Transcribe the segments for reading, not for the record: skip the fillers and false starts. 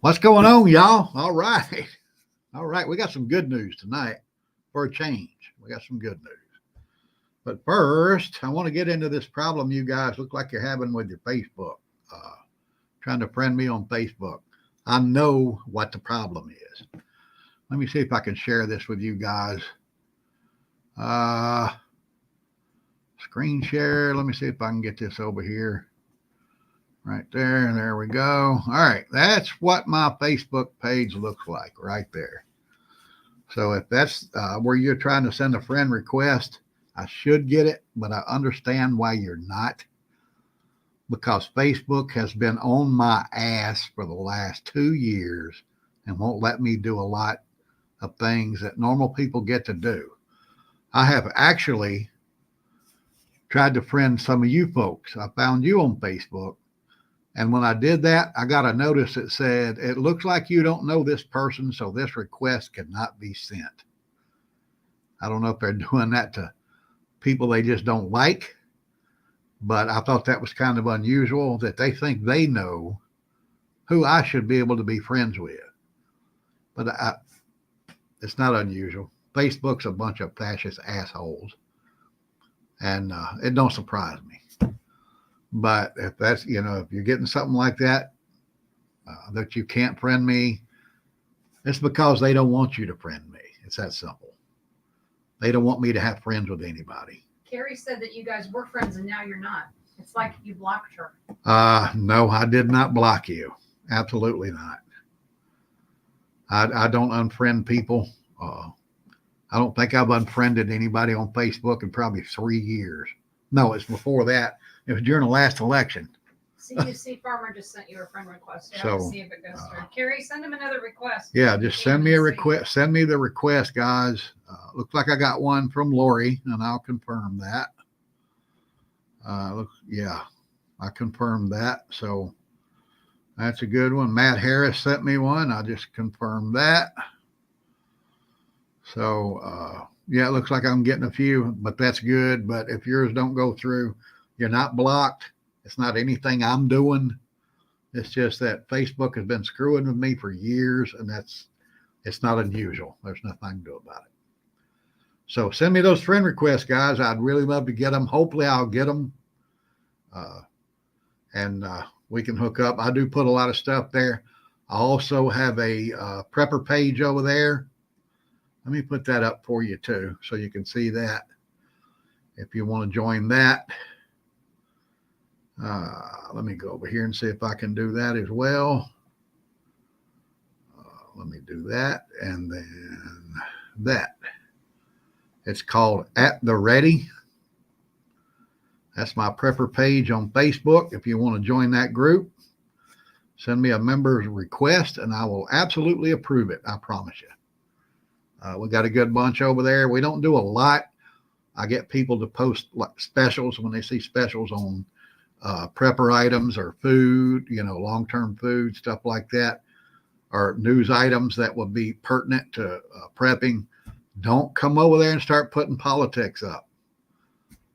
What's going on, y'all? All right. All right. We got some good news tonight for a change. We got some good news. But first, I want to get into this problem you guys look like you're having with your Facebook, trying to friend me on Facebook. I know what the problem is. Let me see if I can share this with you guys. Screen share. Let me see if I can get this over here. Right there. There we go. All right. That's what my Facebook page looks like right there. So if that's where you're trying to send a friend request, I should get it, but I understand why you're not. Because Facebook has been on my ass for the last 2 years and won't let me do a lot of things that normal people get to do. I have actually tried to friend some of you folks. I found you on Facebook. And when I did that, I got a notice that said, it looks like you don't know this person, so this request cannot be sent. I don't know if they're doing that to people they just don't like, but I thought that was kind of unusual that they think they know who I should be able to be friends with. But it's not unusual. Facebook's a bunch of fascist assholes, and it don't surprise me. But if that's, if you're getting something like that, that you can't friend me, it's because they don't want you to friend me. It's that simple. They don't want me to have friends with anybody. Carrie said that you guys were friends and now you're not. It's like you blocked her. No, I did not block you. Absolutely not. I don't unfriend people. I don't think I've unfriended anybody on Facebook in probably 3 years. No, it's before that. It was during the last election. CUC Farmer just sent you a friend request. Yeah, So, to see if it goes through. Carrie, send him another request. Yeah, just send me a request. Send me the request, guys. Looks like I got one from Lori, and I'll confirm that. Yeah, I confirmed that. So that's a good one. Matt Harris sent me one. I just confirmed that. So, yeah, it looks like I'm getting a few, but that's good. But if yours don't go through, you're not blocked. It's not anything I'm doing. It's just that Facebook has been screwing with me for years, and it's not unusual. There's nothing I can do about it. So send me those friend requests, guys. I'd really love to get them. Hopefully I'll get them. And we can hook up. I do put a lot of stuff there. I also have a prepper page over there. Let me put that up for you too, so you can see that if you want to join that. Let me go over here and see if I can do that as well. Let me do that, and then that. It's called At the Ready. That's my prepper page on Facebook. If you want to join that group, send me a member's request, and I will absolutely approve it. I promise you. We got a good bunch over there. We don't do a lot. I get people to post like specials when they see specials on prepper items or food, long-term food, stuff like that, or news items that would be pertinent to prepping. Don't come over there and start putting politics up.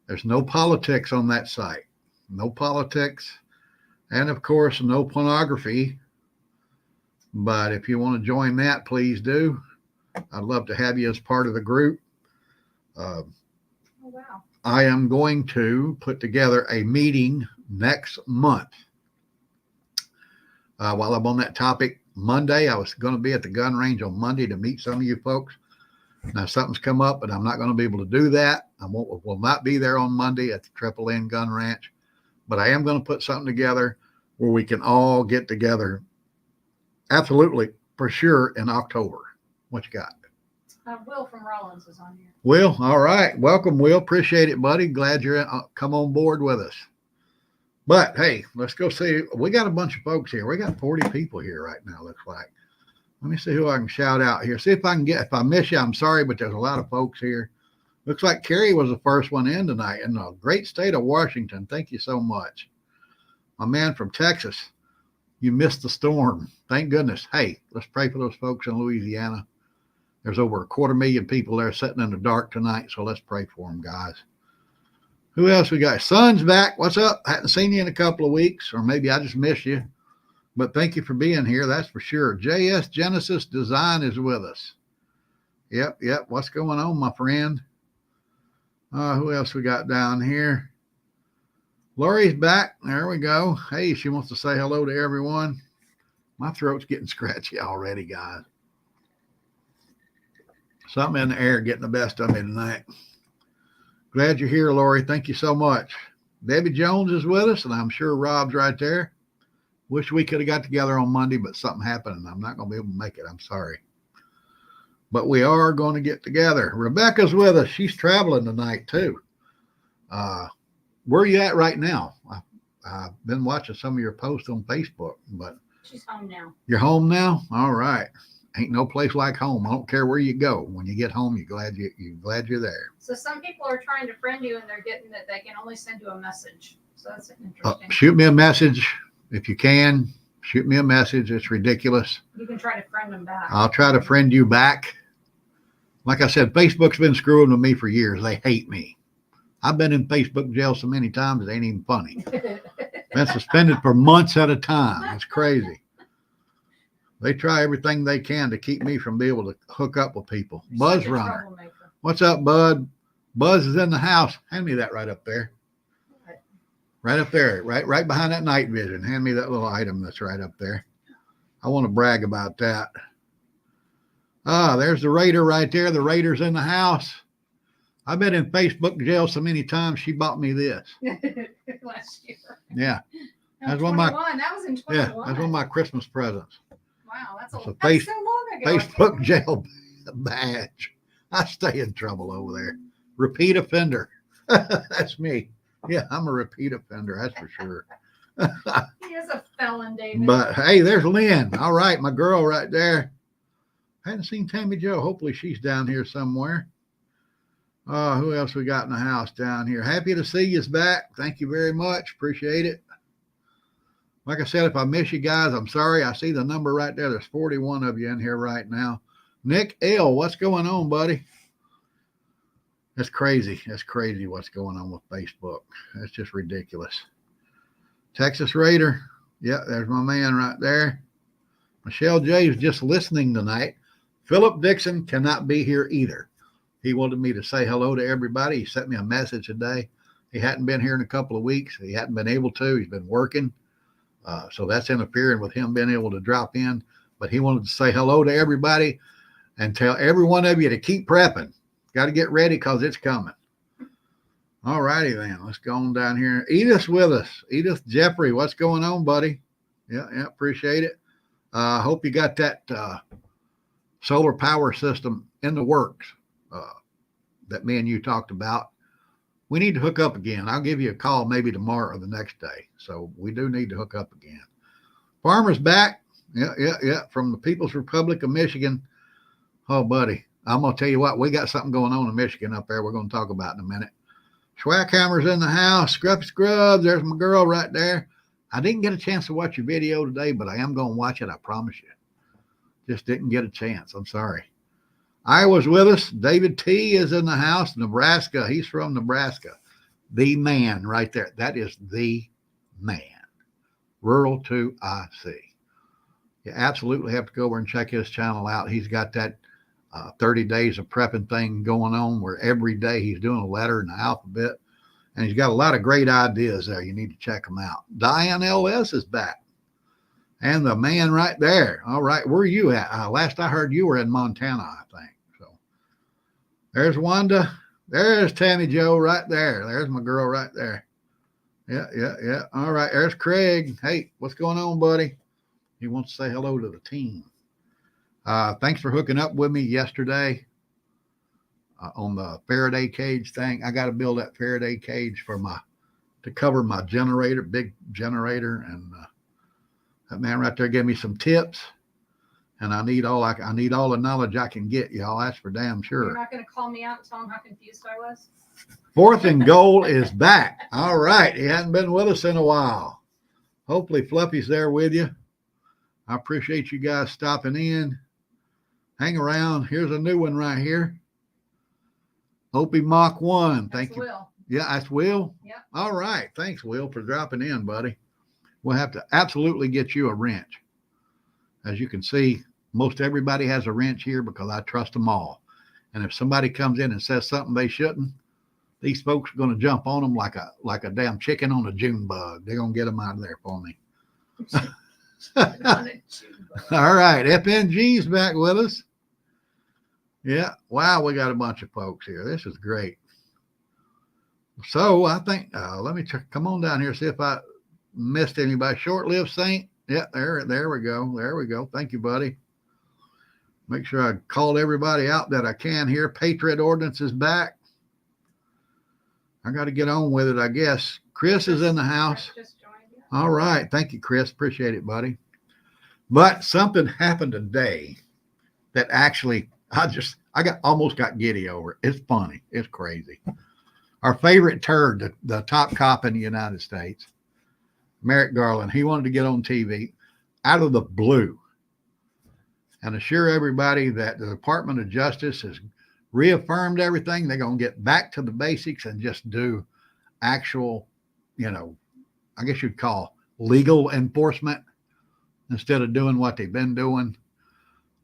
There's no politics on that site. No politics. And of course, no pornography. But if you want to join that, please do. I'd love to have you as part of the group. Oh, wow. I am going to put together a meeting next month. While I'm on that topic, Monday, I was going to be at the gun range on Monday to meet some of you folks. Now, something's come up, but I'm not going to be able to do that. I will not be there on Monday at the Triple N Gun Ranch, but I am going to put something together where we can all get together. Absolutely, for sure, in October. What you got? Will from Rollins is on here. Will, all right. Welcome, Will. Appreciate it, buddy. Glad you're come on board with us. But, hey, let's go see. We got a bunch of folks here. We got 40 people here right now, looks like. Let me see who I can shout out here. See if I can get, if I miss you, I'm sorry, but there's a lot of folks here. Looks like Carrie was the first one in tonight in the great state of Washington. Thank you so much. My man from Texas, you missed the storm. Thank goodness. Hey, let's pray for those folks in Louisiana. There's over 250,000 people there sitting in the dark tonight, so let's pray for them, guys. Who else we got? Son's back. What's up? Hadn't seen you in a couple of weeks, or maybe I just missed you. But thank you for being here. That's for sure. JS Genesis Design is with us. Yep. What's going on, my friend? Who else we got down here? Lori's back. There we go. Hey, she wants to say hello to everyone. My throat's getting scratchy already, guys. Something in the air getting the best of me tonight. Glad you're here, Lori. Thank you so much. Debbie Jones is with us, and I'm sure Rob's right there. Wish we could have got together on Monday, but something happened, and I'm not going to be able to make it. I'm sorry. But we are going to get together. Rebecca's with us. She's traveling tonight, too. Where are you at right now? I've been watching some of your posts on Facebook, but She's home now. You're home now? All right. Ain't no place like home. I don't care where you go. When you get home, you're glad you're there. So some people are trying to friend you and they're getting that they can only send you a message. So that's interesting. Shoot me a message if you can. Shoot me a message. It's ridiculous. You can try to friend them back. I'll try to friend you back. Like I said, Facebook's been screwing with me for years. They hate me. I've been in Facebook jail so many times, it ain't even funny. Been suspended for months at a time. It's crazy. They try everything they can to keep me from being able to hook up with people. Buzz Runner. What's up, Bud? Buzz is in the house. Hand me that right up there. Right up there. Right behind that night vision. Hand me that little item that's right up there. I want to brag about that. There's the Raider right there. The Raider's in the house. I've been in Facebook jail so many times, she bought me this. Last year. Yeah. That was in 21. Yeah, that's one of my Christmas presents. Wow, that's so long ago. Facebook jail badge. I stay in trouble over there. Repeat offender. That's me. Yeah, I'm a repeat offender, that's for sure. He is a felon, David. But hey, there's Lynn. All right, my girl right there. Hadn't seen Tammy Jo. Hopefully she's down here somewhere. Who else we got in the house down here? Happy to see you back. Thank you very much. Appreciate it. Like I said, if I miss you guys, I'm sorry. I see the number right there. There's 41 of you in here right now. Nick L., what's going on, buddy? That's crazy. That's crazy what's going on with Facebook. That's just ridiculous. Texas Raider. Yeah, there's my man right there. Michelle J. is just listening tonight. Philip Dixon cannot be here either. He wanted me to say hello to everybody. He sent me a message today. He hadn't been here in a couple of weeks. He hadn't been able to. He's been working. So that's interfering with him being able to drop in. But he wanted to say hello to everybody and tell every one of you to keep prepping. Got to get ready because it's coming. All righty then. Let's go on down here. Edith's with us. Edith Jeffrey, what's going on, buddy? Yeah, appreciate it. Hope you got that solar power system in the works that me and you talked about. We need to hook up again. I'll give you a call maybe tomorrow or the next day. So we do need to hook up again. Farmer's back. Yeah. From the People's Republic of Michigan. Oh, buddy. I'm going to tell you what. We got something going on in Michigan up there we're going to talk about in a minute. Schwackhammer's in the house. Scruffy Scrubs. There's my girl right there. I didn't get a chance to watch your video today, but I am going to watch it. I promise you. Just didn't get a chance. I'm sorry. Iowa's with us. David T. is in the house. Nebraska. He's from Nebraska. The man right there. That is the man. Rural 2IC. You absolutely have to go over and check his channel out. He's got that 30 days of prepping thing going on where every day he's doing a letter in the alphabet. And he's got a lot of great ideas there. You need to check them out. Diane LS is back. And the man right there. All right. Where are you at? Last I heard you were in Montana, I think. So there's Wanda. There's Tammy Jo right there. There's my girl right there. Yeah. All right. There's Craig. Hey, what's going on, buddy? He wants to say hello to the team. Thanks for hooking up with me yesterday on the Faraday cage thing. I got to build that Faraday cage to cover my generator, big generator, and that man right there gave me some tips, and I need all the knowledge I can get, y'all. That's for damn sure. You're not going to call me out and tell him how confused I was? 4th and Goal is back. All right. He hasn't been with us in a while. Hopefully Fluffy's there with you. I appreciate you guys stopping in. Hang around. Here's a new one right here. Opie Mach 1. Thank you. Will. Yeah, that's Will? Yeah. All right. Thanks, Will, for dropping in, buddy. We'll have to absolutely get you a wrench. As you can see, most everybody has a wrench here because I trust them all. And if somebody comes in and says something they shouldn't, these folks are going to jump on them like a damn chicken on a June bug. They're going to get them out of there for me. All right, FNG's back with us. Yeah, wow, we got a bunch of folks here. This is great. So I think, let me come on down here, see if I missed anybody. Short-lived Saint. Yeah, there we go. There we go. Thank you, buddy. Make sure I called everybody out that I can here. Patriot Ordinance is back. I got to get on with it, I guess. Chris is in the house. All right. Thank you, Chris. Appreciate it, buddy. But something happened today that actually almost got giddy over. It's funny. It's crazy. Our favorite turd, the top cop in the United States, Merrick Garland, he wanted to get on TV out of the blue and assure everybody that the Department of Justice has reaffirmed everything. They're going to get back to the basics and just do actual, I guess you'd call legal enforcement instead of doing what they've been doing.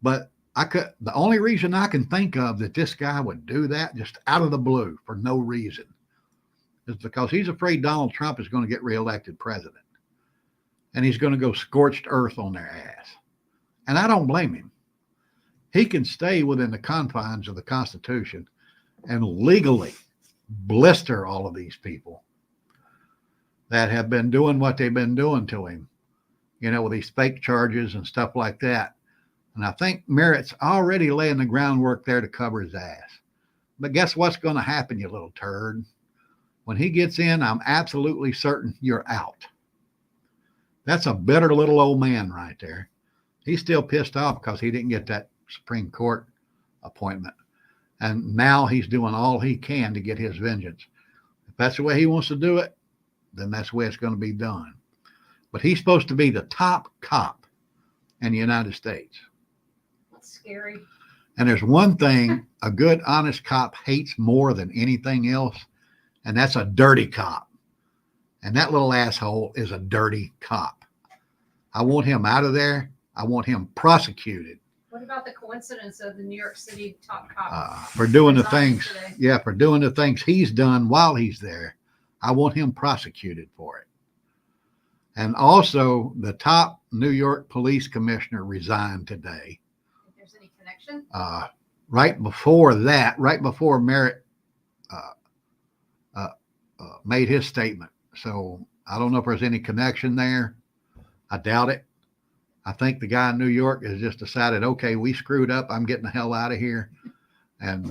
But the only reason I can think of that this guy would do that just out of the blue for no reason is because he's afraid Donald Trump is going to get reelected president. And he's going to go scorched earth on their ass. And I don't blame him. He can stay within the confines of the Constitution and legally blister all of these people that have been doing what they've been doing to him, with these fake charges and stuff like that. And I think Merritt's already laying the groundwork there to cover his ass. But guess what's going to happen, you little turd? When he gets in, I'm absolutely certain you're out. That's a bitter little old man right there. He's still pissed off because he didn't get that Supreme Court appointment. And now he's doing all he can to get his vengeance. If that's the way he wants to do it, then that's the way it's going to be done. But he's supposed to be the top cop in the United States. That's scary. And there's one thing a good, honest cop hates more than anything else, and that's a dirty cop. And that little asshole is a dirty cop. I want him out of there. I want him prosecuted. What about the coincidence of the New York City top cop? For doing the things, for doing the things he's done while he's there. I want him prosecuted for it. And also, the top New York police commissioner resigned today. If there's any connection? Right before Merritt made his statement. So I don't know if there's any connection there. I doubt it. I think the guy in New York has just decided, okay, we screwed up. I'm getting the hell out of here. And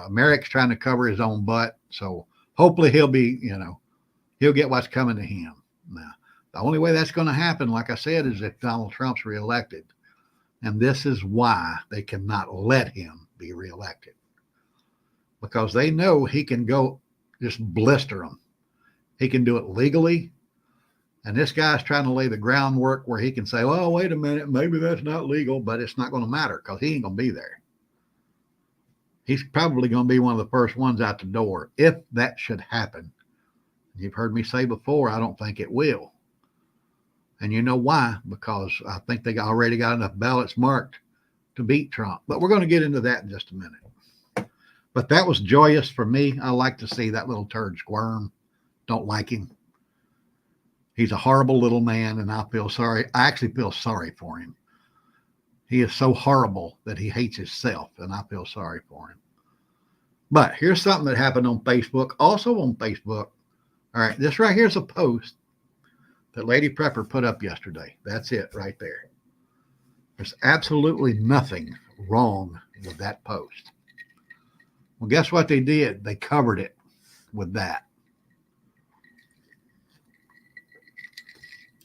Merrick's trying to cover his own butt. So hopefully he'll get what's coming to him. Now, the only way that's going to happen, like I said, is if Donald Trump's reelected. And this is why they cannot let him be reelected. Because they know he can go just blister them. He can do it legally. And this guy's trying to lay the groundwork where he can say, well, wait a minute, maybe that's not legal, but it's not going to matter because he ain't going to be there. He's probably going to be one of the first ones out the door if that should happen. You've heard me say before, I don't think it will. And you know why? Because I think they already got enough ballots marked to beat Trump. But we're going to get into that in just a minute. But that was joyous for me. I like to see that little turd squirm. Don't like him. He's a horrible little man, and I feel sorry. I actually feel sorry for him. He is so horrible that he hates himself, and I feel sorry for him. But here's something that happened on Facebook. Also on Facebook. All right, this right here is a post that Lady Prepper put up yesterday. That's it right there. There's absolutely nothing wrong with that post. Well, guess what they did? They covered it with that.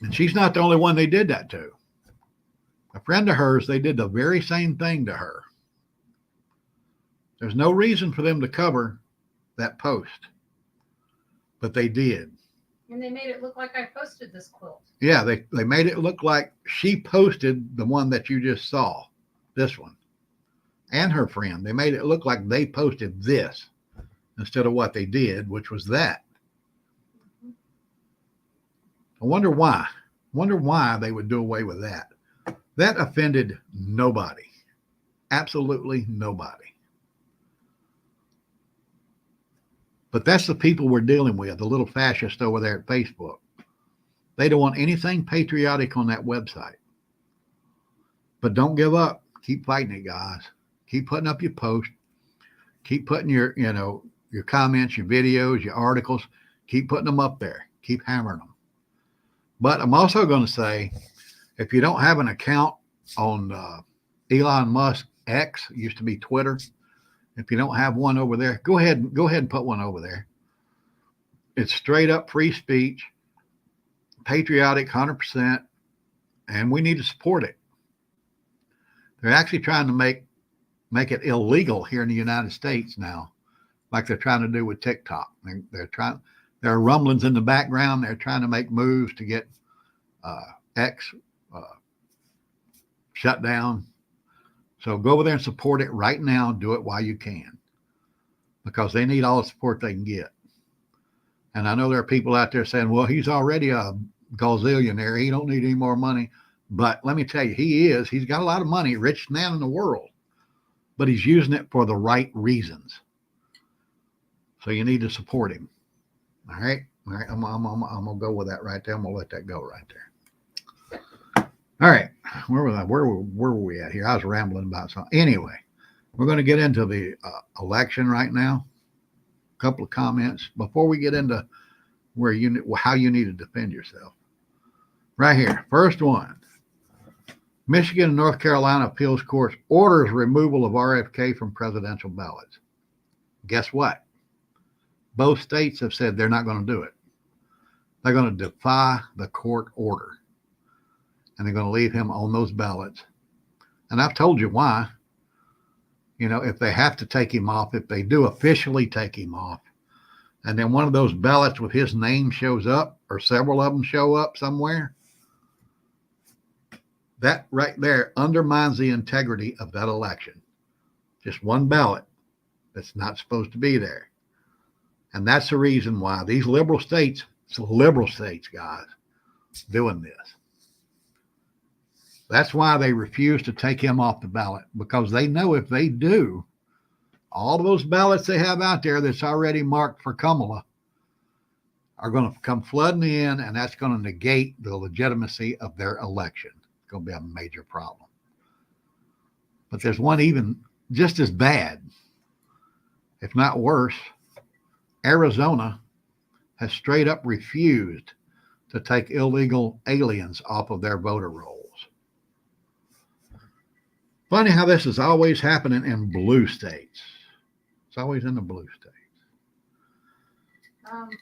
And she's not the only one they did that to. A friend of hers, they did the very same thing to her. There's no reason for them to cover that post, but they did. And they made it look like I posted this quilt. Yeah, they made it look like she posted the one that you just saw, this one, and her friend. They made it look like they posted this instead of what they did, which was that. I wonder why. Wonder why they would do away with that. That offended nobody. Absolutely nobody. But that's the people we're dealing with, the little fascists over there at Facebook. They don't want anything patriotic on that website. But don't give up. Keep fighting it, guys. Keep putting up your posts. Keep putting your comments, your videos, your articles. Keep putting them up there. Keep hammering them. But I'm also going to say, if you don't have an account on Elon Musk X, used to be Twitter, if you don't have one over there, go ahead and put one over there. It's straight up free speech, patriotic, 100%, and we need to support it. They're actually trying to make it illegal here in the United States now, like they're trying to do with TikTok. There are rumblings in the background. They're trying to make moves to get X shut down. So go over there and support it right now. Do it while you can, because they need all the support they can get. And I know there are people out there saying, well, he's already a gazillionaire. He don't need any more money. But let me tell you, he is. He's got a lot of money, richest man in the world, but he's using it for the right reasons. So you need to support him. All right. All right. I'm going to go with that right there. I'm going to let that go right there. All right. Where was I? Where were we at here? I was rambling about something. Anyway, we're going to get into the election right now. A couple of comments before we get into how you need to defend yourself. Right here. First one. Michigan and North Carolina appeals courts orders removal of RFK from presidential ballots. Guess what? Both states have said they're not going to do it. They're going to defy the court order, and they're going to leave him on those ballots. And I've told you why. If they have to take him off, if they do officially take him off, and then one of those ballots with his name shows up, or several of them show up somewhere, that right there undermines the integrity of that election. Just one ballot that's not supposed to be there. And that's the reason why these liberal states, guys, doing this. That's why they refuse to take him off the ballot, because they know if they do, all of those ballots they have out there that's already marked for Kamala are going to come flooding in, and that's going to negate the legitimacy of their election. It's going to be a major problem. But there's one even just as bad, if not worse. Arizona has straight up refused to take illegal aliens off of their voter rolls. Funny how this is always happening in blue states. It's always in the blue states.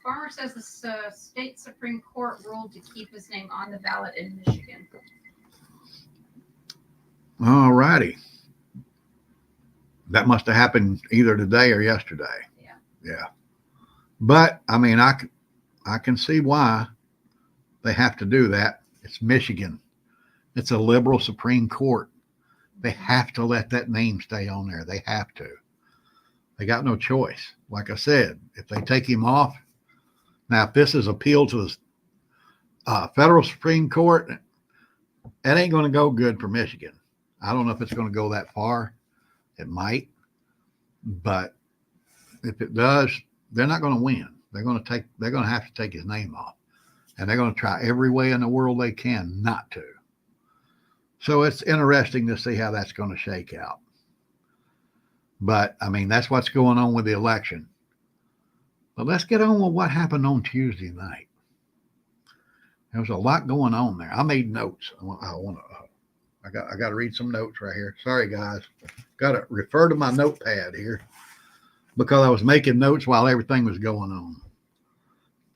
Farmer says the state Supreme Court ruled to keep his name on the ballot in Michigan. All righty. That must have happened either today or yesterday. Yeah. But I mean, I can see why they have to do that. It's Michigan. It's a liberal Supreme Court. They have to let that name stay on there. They have to. They got no choice. Like I said, if they take him off, now if this is appealed to the federal Supreme Court, that ain't going to go good for Michigan. I don't know if it's going to go that far. It might, but if it does, they're not going to win. They're going to have to take his name off, and they're going to try every way in the world they can not to. So it's interesting to see how that's going to shake out. But I mean, that's what's going on with the election. But let's get on with what happened on Tuesday night. There was a lot going on there. I made notes. I got to read some notes right here. Sorry, guys. Got to refer to my notepad here because I was making notes while everything was going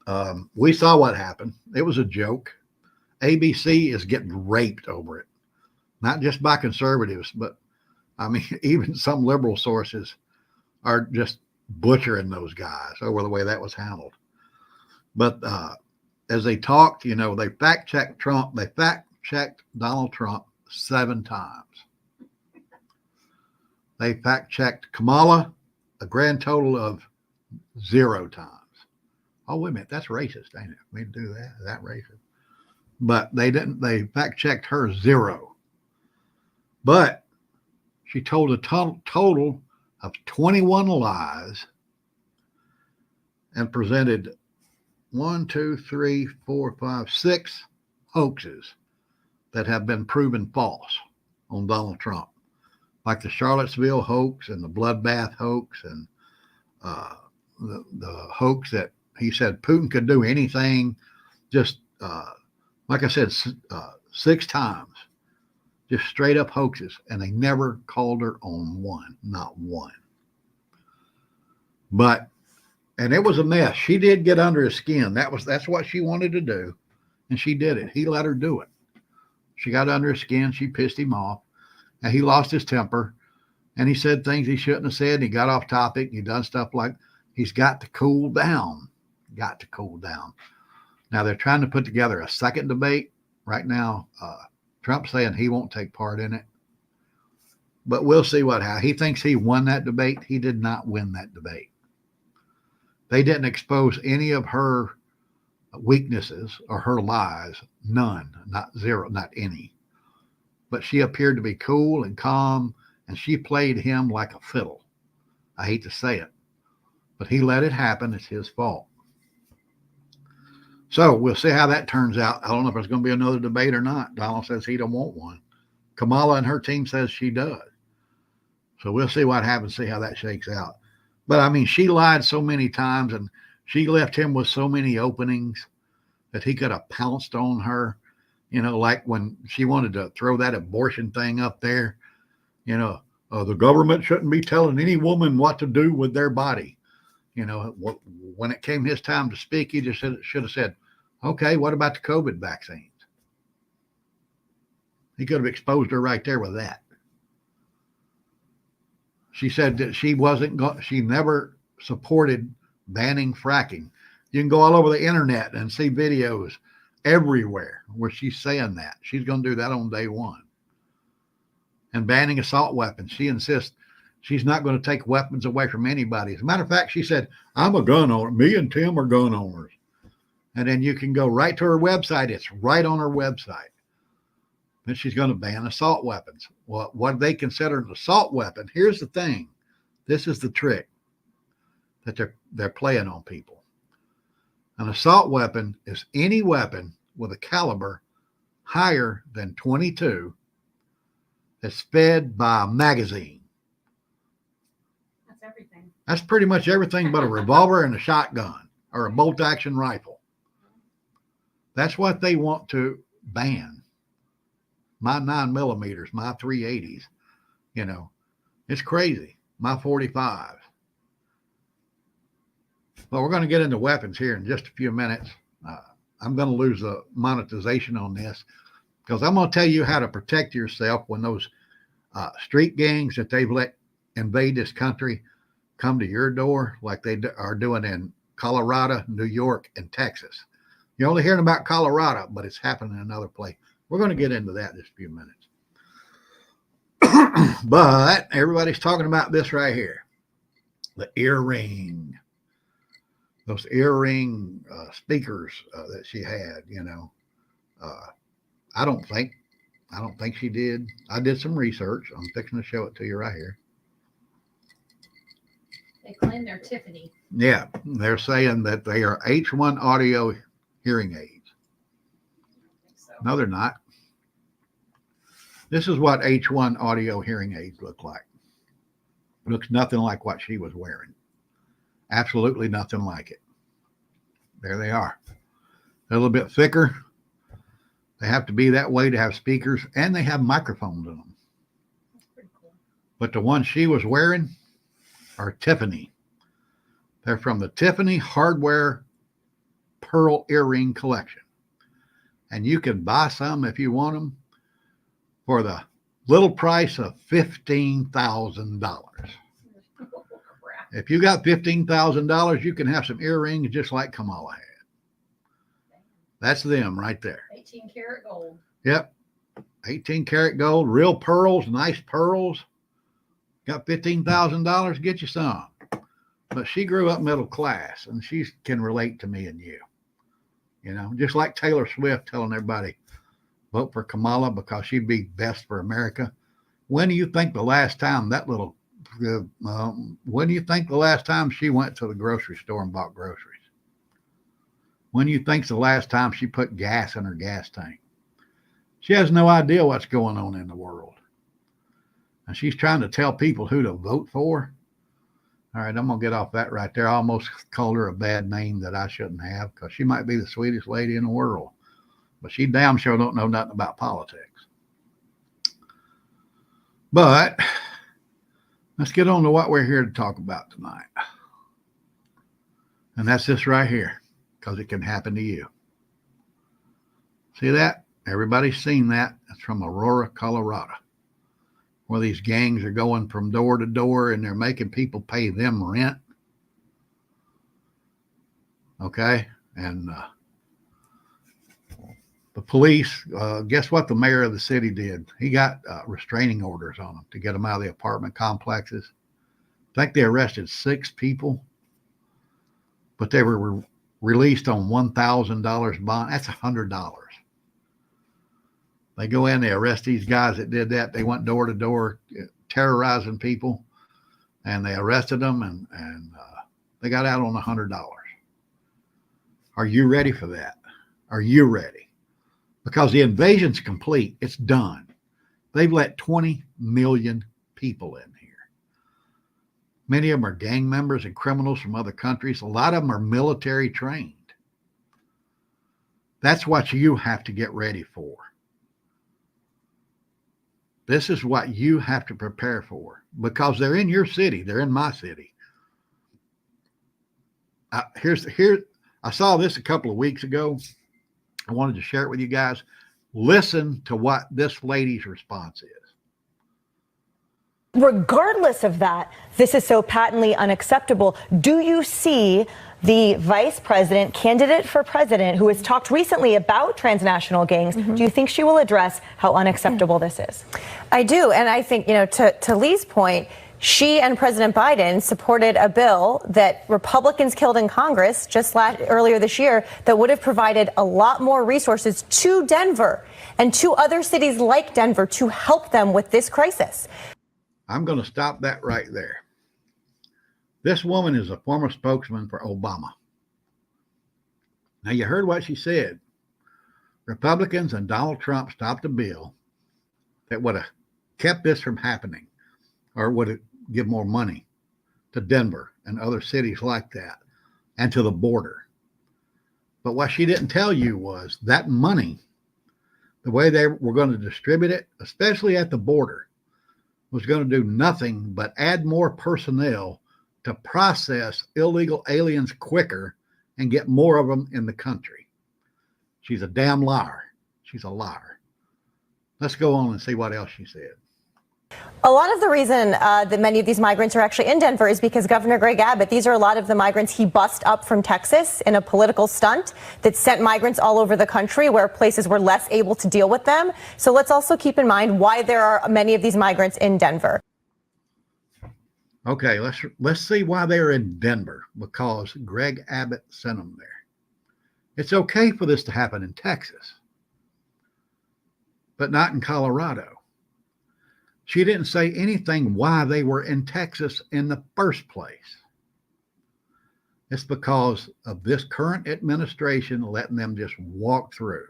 on. We saw what happened. It was a joke. ABC is getting raped over it. Not just by conservatives, but I mean, even some liberal sources are just butchering those guys over the way that was handled. But as they talked, they fact-checked Trump. They fact-checked Donald Trump 7 times. They fact-checked Kamala a grand total of 0 times. Oh, wait a minute. That's racist, ain't it? We do that. Is that racist? but they didn't. They fact checked her 0. But she told a total of 21 lies and presented 1, 2, 3, 4, 5, 6 hoaxes that have been proven false on Donald Trump, like the Charlottesville hoax and the bloodbath hoax and the hoax that he said Putin could do anything, just like I said, 6 times, just straight up hoaxes, and they never called her on one, not one. But, and it was a mess. She did get under his skin. That's what she wanted to do, and she did it. He let her do it. She got under his skin. She pissed him off, and he lost his temper, and he said things he shouldn't have said. And he got off topic. He done stuff like he's got to cool down. Got to cool down. Now they're trying to put together a second debate right now. Trump's saying he won't take part in it, but we'll see what happens. He thinks he won that debate. He did not win that debate. They didn't expose any of her weaknesses or her lies. None, not 0, not any. But she appeared to be cool and calm, and she played him like a fiddle. I hate to say it, but he let it happen. It's his fault. So we'll see how that turns out. I don't know if there's going to be another debate or not. Donald says he don't want one. Kamala and her team says she does. So we'll see what happens, see how that shakes out. But I mean, she lied so many times, and she left him with so many openings that he could have pounced on her. You know, like when she wanted to throw that abortion thing up there, you know, the government shouldn't be telling any woman what to do with their body. You know, when it came his time to speak, he just should have said, okay, what about the COVID vaccines? He could have exposed her right there with that. She said that she never supported banning fracking. You can go all over the internet and see videos everywhere where she's saying that. She's going to do that on day one. And banning assault weapons. She insists she's not going to take weapons away from anybody. As a matter of fact, she said, I'm a gun owner. Me and Tim are gun owners. And then you can go right to her website. It's right on her website. Then she's going to ban assault weapons. Well, what they consider an assault weapon, here's the thing. This is the trick that they're playing on people. An assault weapon is any weapon with a caliber higher than 22 that's fed by a magazine. That's everything. That's pretty much everything but a revolver and a shotgun or a bolt-action rifle. That's what they want to ban. My 9mm, my 380s, you know, it's crazy. My 45. Well, we're going to get into weapons here in just a few minutes. I'm going to lose the monetization on this because I'm going to tell you how to protect yourself when those street gangs that they've let invade this country come to your door like they are doing in Colorado, New York, and Texas. You're only hearing about Colorado, but it's happening in another place. We're going to get into that in just a few minutes. But everybody's talking about this right here. The earring. Those earring speakers that she had, you know. I don't think she did. I did some research. I'm fixing to show it to you right here. They claim they're Tiffany. Yeah, they're saying that they are H1 audio hearing aids. So. No, they're not. This is what H1 audio hearing aids look like. Looks nothing like what she was wearing. Absolutely nothing like it. There they are. They're a little bit thicker. They have to be that way to have speakers, and they have microphones in them. That's pretty cool. But the ones she was wearing are Tiffany. They're from the Tiffany Hardware Pearl Earring Collection. And you can buy some if you want them for the little price of $15,000. Oh, crap. If you got $15,000, you can have some earrings just like Kamala had. That's them right there. 18 karat gold. Yep. 18 karat gold, real pearls, nice pearls. Got $15,000, get you some. But she grew up middle class, and she can relate to me and you. You know, just like Taylor Swift telling everybody, vote for Kamala because she'd be best for America. When do you think the last time that little, when do you think the last time she went to the grocery store and bought groceries? When do you think's the last time she put gas in her gas tank? She has no idea what's going on in the world. And she's trying to tell people who to vote for. All right, I'm going to get off that right there. I almost called her a bad name that I shouldn't have because she might be the sweetest lady in the world. But she damn sure don't know nothing about politics. But let's get on to what we're here to talk about tonight. And that's this right here, because it can happen to you. See that? Everybody's seen that. It's from Aurora, Colorado, where these gangs are going from door to door and they're making people pay them rent. Okay? And the police, guess what the mayor of the city did? He got restraining orders on them to get them out of the apartment complexes. I think they arrested 6 people, but they were released on $1,000 bond. That's $100. They go in, they arrest these guys that did that. They went door to door terrorizing people, and they arrested them, and they got out on $100. Are you ready for that? Are you ready? Because the invasion's complete. It's done. They've let 20 million people in here. Many of them are gang members and criminals from other countries. A lot of them are military trained. That's what you have to get ready for. This is what you have to prepare for because they're in your city. They're in my city. I saw this a couple of weeks ago. I wanted to share it with you guys. Listen to what this lady's response is. Regardless of that, this is so patently unacceptable. Do you see the vice president, candidate for president, who has talked recently about transnational gangs? Do you think she will address how unacceptable this is? I do. And I think, to Lee's point, she and President Biden supported a bill that Republicans killed in Congress earlier this year that would have provided a lot more resources to Denver and to other cities like Denver to help them with this crisis. I'm going to stop that right there. This woman is a former spokesman for Obama. Now, you heard what she said. Republicans and Donald Trump stopped a bill that would have kept this from happening, or would have give more money to Denver and other cities like that and to the border. But what she didn't tell you was that money, the way they were going to distribute it, especially at the border, was going to do nothing but add more personnel to process illegal aliens quicker and get more of them in the country. She's a damn liar. She's a liar. Let's go on and see what else she said. A lot of the reason that many of these migrants are actually in Denver is because Governor Greg Abbott, these are a lot of the migrants he bussed up from Texas in a political stunt that sent migrants all over the country where places were less able to deal with them. So let's also keep in mind why there are many of these migrants in Denver. Okay, let's see why they're in Denver, because Greg Abbott sent them there. It's okay for this to happen in Texas, but not in Colorado. She didn't say anything why they were in Texas in the first place. It's because of this current administration letting them just walk through.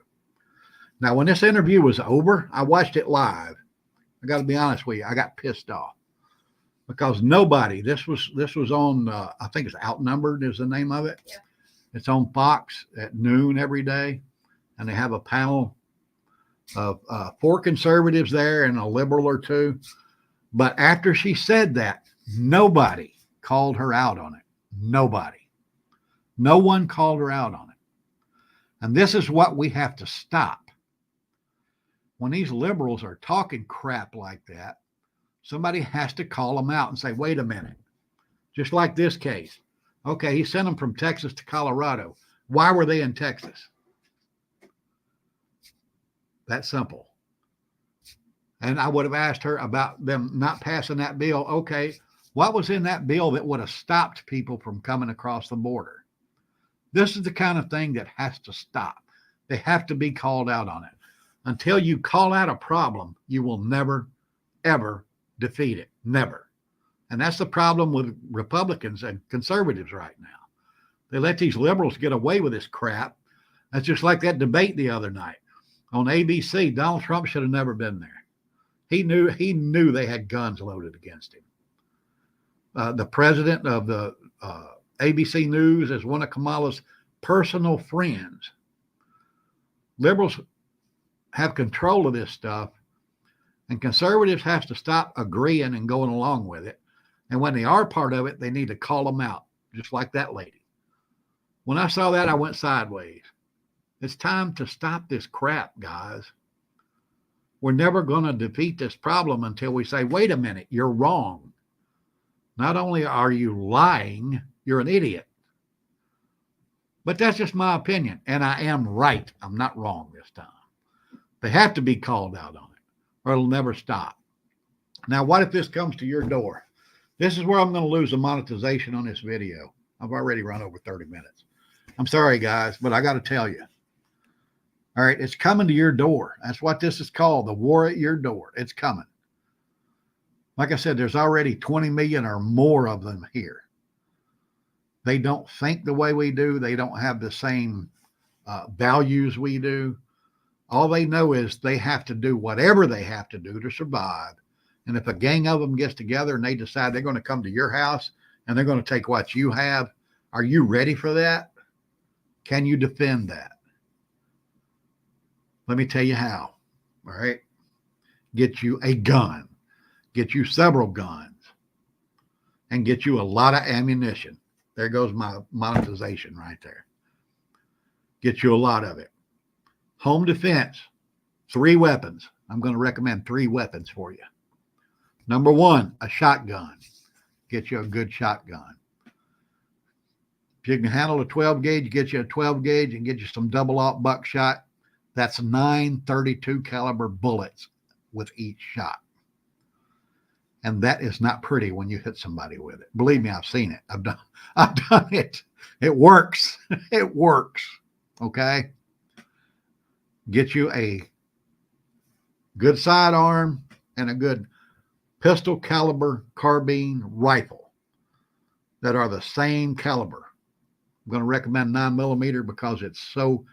Now, when this interview was over, I watched it live. I got to be honest with you, I got pissed off because nobody, this was on, I think it's Outnumbered is the name of it. Yeah. It's on Fox at noon every day, and they have a panel of 4 conservatives there and a liberal or 2. But after she said that, nobody called her out on it. Nobody. No one called her out on it. And this is what we have to stop. When these liberals are talking crap like that, somebody has to call them out and say, wait a minute. Just like this case. Okay, he sent them from Texas to Colorado. Why were they in Texas? That simple. And I would have asked her about them not passing that bill. Okay, what was in that bill that would have stopped people from coming across the border? This is the kind of thing that has to stop. They have to be called out on it. Until you call out a problem, you will never, ever defeat it. Never. And that's the problem with Republicans and conservatives right now. They let these liberals get away with this crap. That's just like that debate the other night on ABC. Donald Trump should have never been there. He knew they had guns loaded against him. The president of the ABC News is one of Kamala's personal friends. Liberals have control of this stuff, and conservatives have to stop agreeing and going along with it. And when they are part of it, they need to call them out, just like that lady. When I saw that, I went sideways. It's time to stop this crap, guys. We're never going to defeat this problem until we say, wait a minute, you're wrong. Not only are you lying, you're an idiot. But that's just my opinion, and I am right. I'm not wrong this time. They have to be called out on it, or it'll never stop. Now, what if this comes to your door? This is where I'm going to lose the monetization on this video. I've already run over 30 minutes. I'm sorry, guys, but I got to tell you. All right, it's coming to your door. That's what this is called, the war at your door. It's coming. Like I said, there's already 20 million or more of them here. They don't think the way we do. They don't have the same values we do. All they know is they have to do whatever they have to do to survive. And if a gang of them gets together and they decide they're going to come to your house and they're going to take what you have, are you ready for that? Can you defend that? Let me tell you how. All right. Get you a gun, get you several guns, and get you a lot of ammunition. There goes my monetization right there. Get you a lot of it. Home defense, 3 weapons. I'm going to recommend 3 weapons for you. Number 1, a shotgun. Get you a good shotgun. If you can handle a 12 gauge, get you a 12 gauge and get you some double-aught buckshot. That's 9 .32 caliber bullets with each shot. And that is not pretty when you hit somebody with it. Believe me, I've seen it. I've done it. It works. It works. Okay. Get you a good sidearm and a good pistol caliber carbine rifle that are the same caliber. I'm going to recommend 9mm because it's so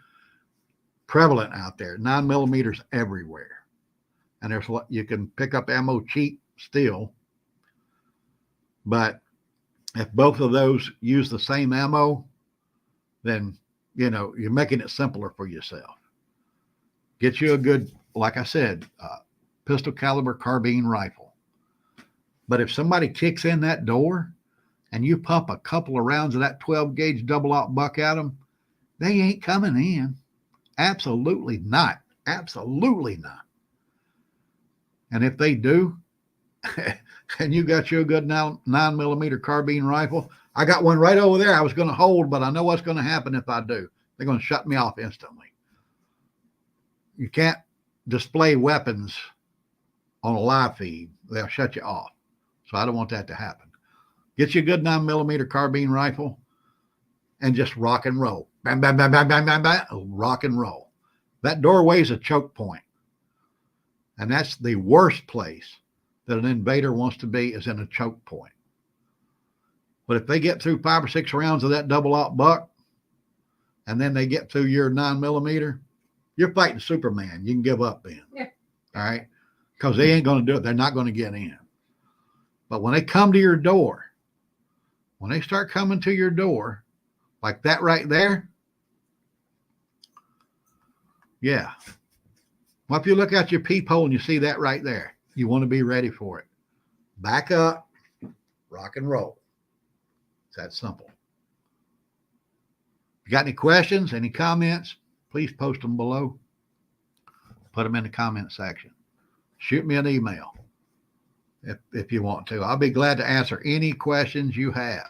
prevalent out there. 9mm everywhere. And there's what you can pick up ammo cheap still. But if both of those use the same ammo, then, you're making it simpler for yourself. Get you a good, like I said, pistol caliber carbine rifle. But if somebody kicks in that door and you pump a couple of rounds of that 12 gauge double-aught buck at them, they ain't coming in. Absolutely not. Absolutely not. And if they do, and you got you a good 9mm carbine rifle, I got one right over there I was going to hold, but I know what's going to happen if I do. They're going to shut me off instantly. You can't display weapons on a live feed. They'll shut you off. So I don't want that to happen. Get you a good 9mm carbine rifle and just rock and roll. Bam, bam, bam, bam, bam, bam, bam. Rock and roll. That doorway is a choke point. And that's the worst place that an invader wants to be, is in a choke point. But if they get through 5 or 6 rounds of that double-aught buck, and then they get through your 9mm, you're fighting Superman. You can give up then. Yeah. All right? Because they ain't going to do it. They're not going to get in. But when they come to your door, when they start coming to your door, like that right there, yeah. Well, if you look out your peephole and you see that right there, you want to be ready for it. Back up, rock and roll. It's that simple. If you got any questions, any comments, please post them below. Put them in the comment section. Shoot me an email if you want to. I'll be glad to answer any questions you have.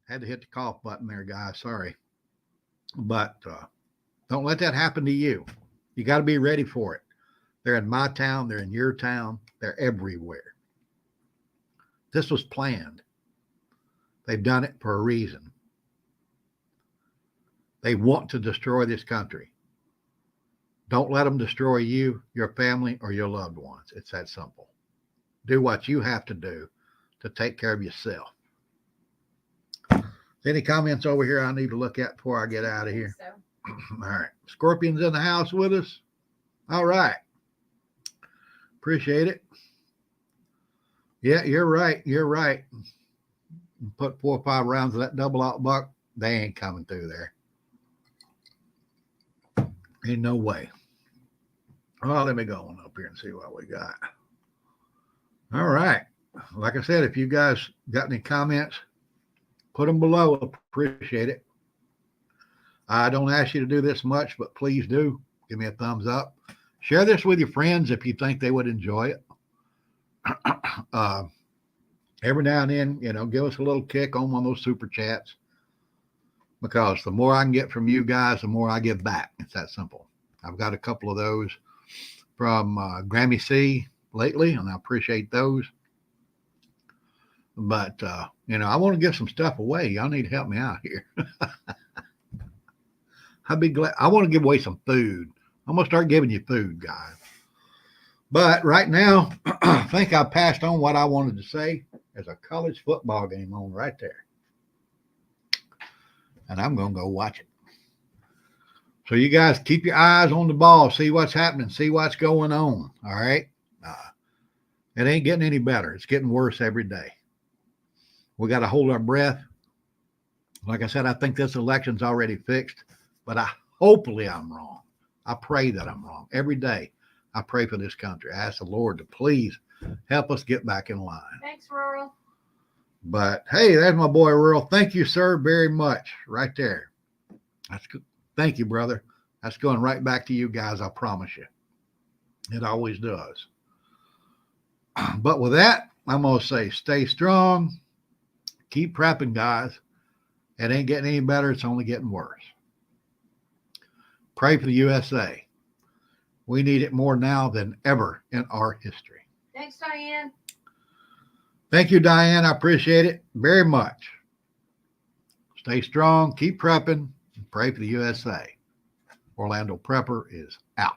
Had to hit the cough button there, guys. Sorry. But don't let that happen to you. You got to be ready for it. They're in my town. They're in your town. They're everywhere. This was planned. They've done it for a reason. They want to destroy this country. Don't let them destroy you, your family, or your loved ones. It's that simple. Do what you have to do to take care of yourself. Any comments over here I need to look at before I get out of here? So, All right. Scorpion's in the house with us. All right. Appreciate it. Yeah, you're right. You're right. Put 4 or 5 rounds of that double out buck. They ain't coming through there. Ain't no way. Oh, let me go on up here and see what we got. All right. Like I said, if you guys got any comments, put them below. Appreciate it. I don't ask you to do this much, but please do. Give me a thumbs up. Share this with your friends if you think they would enjoy it. Every now and then, give us a little kick on one of those super chats, because the more I can get from you guys, the more I give back. It's that simple. I've got a couple of those from Grammy C lately, and I appreciate those. But, I want to give some stuff away. Y'all need to help me out here. I'd be glad. I want to give away some food. I'm going to start giving you food, guys. But right now, I think I passed on what I wanted to say. There's a college football game on right there. And I'm going to go watch it. So you guys keep your eyes on the ball. See what's happening. See what's going on. All right. It ain't getting any better. It's getting worse every day. We got to hold our breath. Like I said, I think this election's already fixed, but hopefully I'm wrong. I pray that I'm wrong. Every day I pray for this country. I ask the Lord to please help us get back in line. thanks, Rural. But hey, there's my boy Rural. Thank you, sir, very much. Right there. That's good. Thank you, brother. That's going right back to you guys. I promise you. It always does. But with that, I'm going to say stay strong. Keep prepping, guys. It ain't getting any better. It's only getting worse. Pray for the USA. We need it more now than ever in our history. Thanks, Diane. Thank you, Diane. I appreciate it very much. Stay strong. Keep prepping. And pray for the USA. Orlando Prepper is out.